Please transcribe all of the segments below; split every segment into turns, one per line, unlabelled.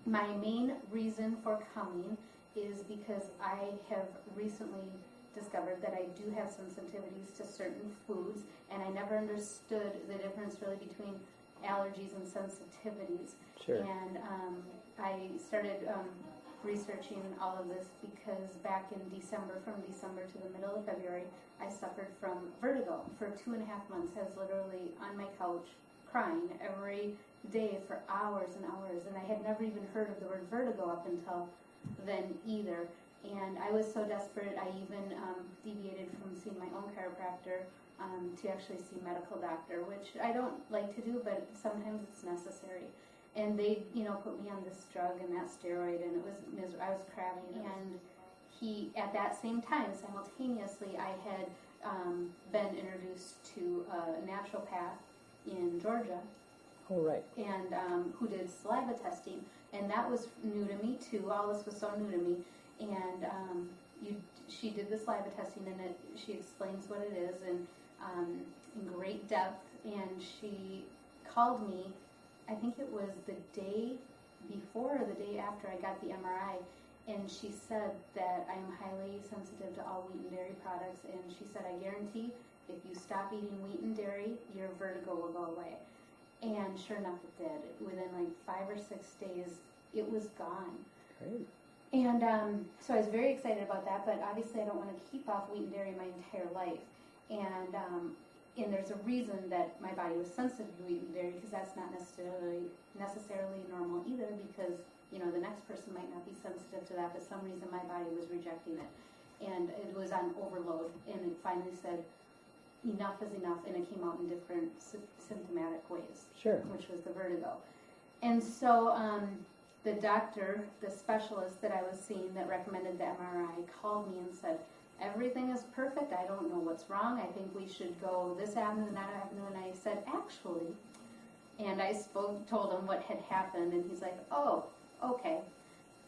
my main reason for coming is because I have recently discovered that I do have sensitivities to certain foods, and I never understood the difference really between allergies and sensitivities.
Sure.
And I started researching all of this because back in December, from December to the middle of February, I suffered from vertigo for 2.5 months. I was literally on my couch crying every day for hours and hours, and I had never even heard of the word vertigo up until then either. And I was so desperate, I even deviated from seeing my own chiropractor to actually see a medical doctor, which I don't like to do, but sometimes it's necessary. And they, put me on this drug and that steroid, and it was I was crabbing. And he, at that same time, simultaneously, I had been introduced to a naturopath in Georgia.
Oh, right.
And who did saliva testing, and that was new to me too. All this was so new to me, and she did the saliva testing, and she explains what it is in great depth. And she called me, I think it was the day before or the day after I got the MRI, and she said that I am highly sensitive to all wheat and dairy products, and she said, I guarantee if you stop eating wheat and dairy, your vertigo will go away. And sure enough, it did. Within like 5 or 6 days, it was gone.
Great.
And so I was very excited about that, but obviously I don't want to keep off wheat and dairy my entire life. And there's a reason that my body was sensitive to wheat and dairy, because that's not necessarily normal either, because the next person might not be sensitive to that, but some reason my body was rejecting it. And it was on overload, and it finally said, enough is enough, and it came out in different symptomatic ways,
Sure.
which was the vertigo. And so the doctor, the specialist that I was seeing that recommended the MRI, called me and said, everything is perfect, I don't know what's wrong, I think we should go this avenue, that avenue. And I said, actually, and I told him what had happened, and he's like, oh, okay,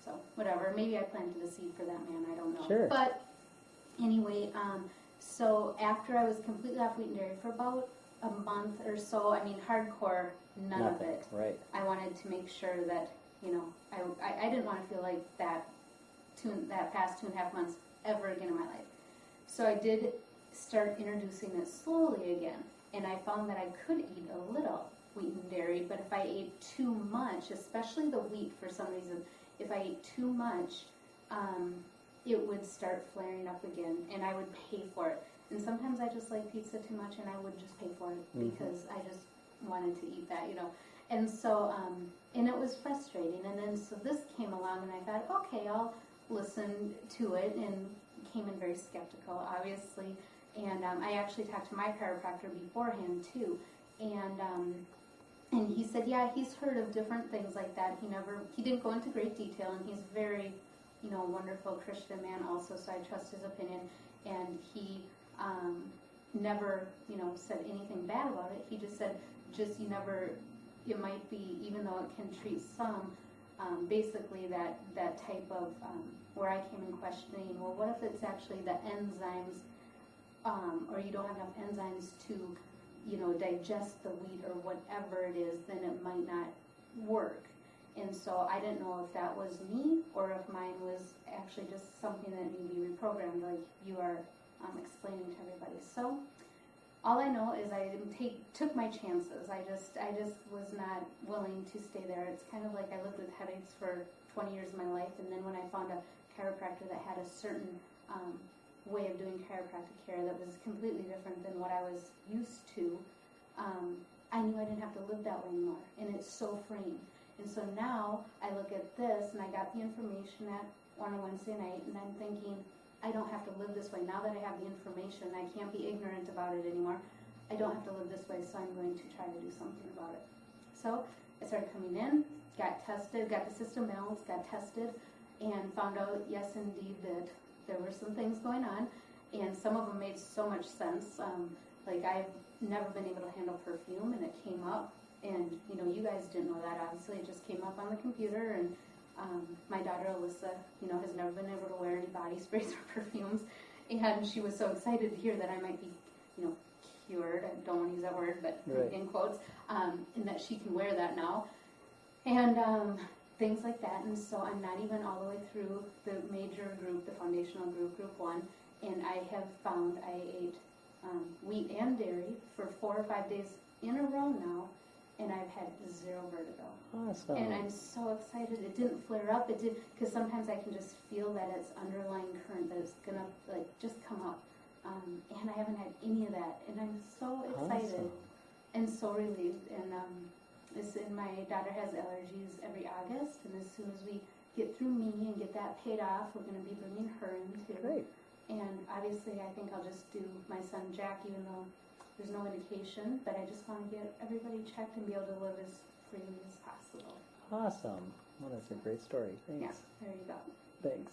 so whatever, maybe I planted a seed for that man, I don't know.
Sure.
But anyway, so after I was completely off wheat and dairy for about a month or so, I mean hardcore, none of it.
Right.
I wanted to make sure that, I didn't want to feel like that past 2.5 months ever again in my life. So I did start introducing it slowly again, and I found that I could eat a little wheat and dairy, but if I ate too much, especially the wheat for some reason, if I ate too much, it would start flaring up again, and I would pay for it. And sometimes I just like pizza too much, and I would just pay for it because I just wanted to eat that, And so, and it was frustrating. And then so this came along, and I thought, okay, I'll listen to it, and came in very skeptical, obviously. And I actually talked to my chiropractor beforehand too, and he said, yeah, he's heard of different things like that. He didn't go into great detail, and he's very, wonderful Christian man also, so I trust his opinion. And he never, said anything bad about it. He just said, it might be, even though it can treat some, basically that type of, where I came in questioning, well, what if it's actually the enzymes, or you don't have enough enzymes to, digest the wheat or whatever it is, then it might not work. And so I didn't know if that was me or if mine was actually just something that needed to be reprogrammed, like you are explaining to everybody. So all I know is I took my chances. I just was not willing to stay there. It's kind of like I lived with headaches for 20 years of my life, and then when I found a chiropractor that had a certain way of doing chiropractic care that was completely different than what I was used to, I knew I didn't have to live that way anymore, and it's so freeing. And so now I look at this, and I got the information on a Wednesday night, and I'm thinking, I don't have to live this way. Now that I have the information, I can't be ignorant about it anymore. I don't have to live this way, so I'm going to try to do something about it. So I started coming in, got tested, got the system balanced, got tested, and found out, yes, indeed, that there were some things going on, and some of them made so much sense. Like I've never been able to handle perfume, and it came up, and you guys didn't know that, obviously. It just came up on the computer, and my daughter Alyssa, has never been able to wear any body sprays or perfumes, and she was so excited to hear that I might be, cured. I don't want to use that word, but
right.
In quotes, and that she can wear that now. And things like that. And so I'm not even all the way through the major group, the foundational group, group 1, and I have found I ate wheat and dairy for 4 or 5 days in a row now, and I've had 0 vertigo.
Awesome.
And I'm so excited. It didn't flare up. It did, because sometimes I can just feel that it's underlying current, that it's gonna like just come up. And I haven't had any of that, and I'm so excited.
Awesome.
And so relieved. And my daughter has allergies every August, and as soon as we get through me and get that paid off, we're going to be bringing her in too.
Great.
And obviously, I think I'll just do my son Jack, even though there's no indication. But I just want to get everybody checked and be able to live as freely as possible.
Awesome. Well, that's a great story. Thanks.
Yeah, there you go.
Thanks.